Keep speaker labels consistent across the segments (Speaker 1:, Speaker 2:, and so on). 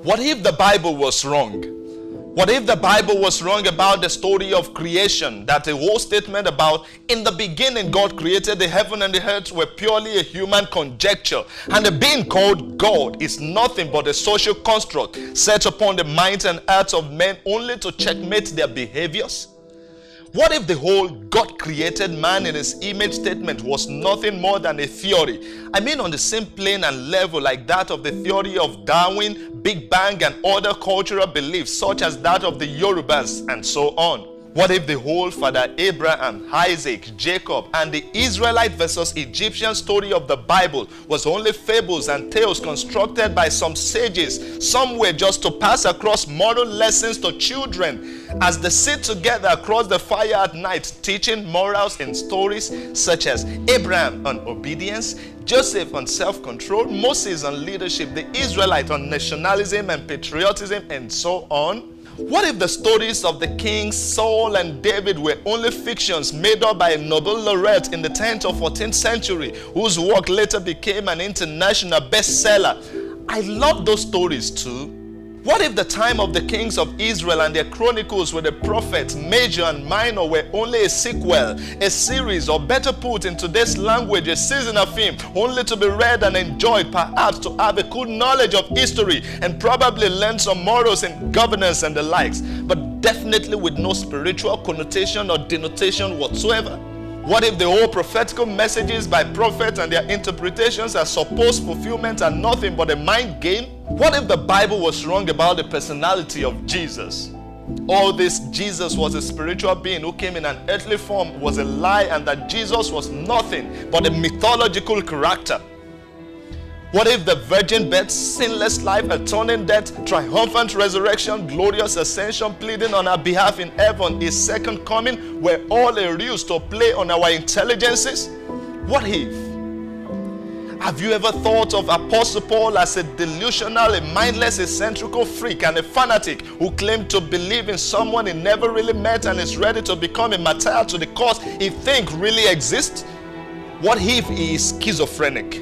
Speaker 1: What if the Bible was wrong? What if the Bible was wrong about the story of creation? That the whole statement about in the beginning God created the heaven and the earth were purely a human conjecture, and the being called God is nothing but a social construct set upon the minds and hearts of men only to checkmate their behaviors? What if the whole God created man in his image statement was nothing more than a theory? I mean, on the same plane and level like that of the theory of Darwin, Big Bang, and other cultural beliefs such as that of the Yorubas and so on. What if the whole Father Abraham, Isaac, Jacob, and the Israelite versus Egyptian story of the Bible was only fables and tales constructed by some sages somewhere just to pass across moral lessons to children as they sit together across the fire at night teaching morals in stories such as Abraham on obedience, Joseph on self-control, Moses on leadership, the Israelite on nationalism and patriotism, and so on? What if the stories of the kings Saul and David were only fictions made up by a Nobel laureate in the 10th or 14th century whose work later became an international bestseller? I love those stories too. What if the time of the kings of Israel and their chronicles with the prophets, major and minor, were only a sequel, a series, or better put in today's language, a season of film, only to be read and enjoyed, perhaps to have a good knowledge of history and probably learn some morals in governance and the likes, but definitely with no spiritual connotation or denotation whatsoever? What if the whole prophetical messages by prophets and their interpretations as supposed fulfillment are nothing but a mind game? What if the Bible was wrong about the personality of Jesus? All this Jesus was a spiritual being who came in an earthly form was a lie, and that Jesus was nothing but a mythological character? What if the virgin birth, sinless life, atoning death, triumphant resurrection, glorious ascension, pleading on our behalf in heaven, his second coming, were all a ruse to play on our intelligences? What if? Have you ever thought of Apostle Paul as a delusional, a mindless, eccentrical freak and a fanatic who claimed to believe in someone he never really met and is ready to become a martyr to the cause he thinks really exists? What if he is schizophrenic?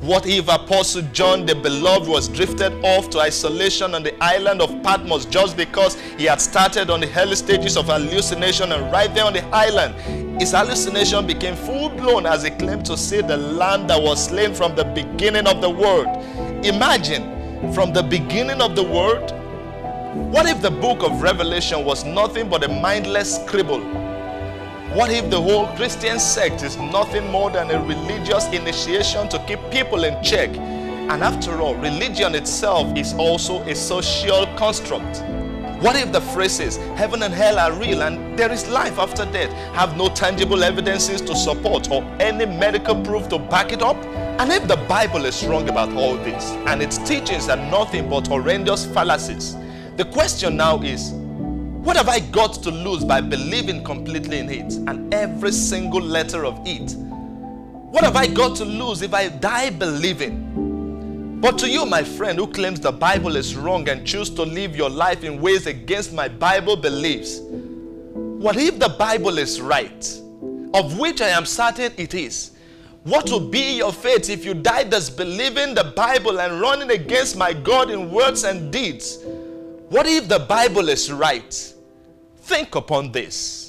Speaker 1: What if Apostle John the Beloved was drifted off to isolation on the island of Patmos just because he had started on the early stages of hallucination, and right there on the island, his hallucination became full-blown as he claimed to see the Lamb that was slain from the beginning of the world? Imagine, from the beginning of the world? What if the book of Revelation was nothing but a mindless scribble? What if the whole Christian sect is nothing more than a religious initiation to keep people in check? And after all, religion itself is also a social construct. What if the phrases heaven and hell are real and there is life after death have no tangible evidences to support or any medical proof to back it up? And if the Bible is wrong about all this and its teachings are nothing but horrendous fallacies, the question now is, what have I got to lose by believing completely in it and every single letter of it? What have I got to lose if I die believing? But to you, my friend, who claims the Bible is wrong and choose to live your life in ways against my Bible beliefs, what if the Bible is right, of which I am certain it is? What will be your fate if you die disbelieving the Bible and running against my God in words and deeds? What if the Bible is right? Think upon this.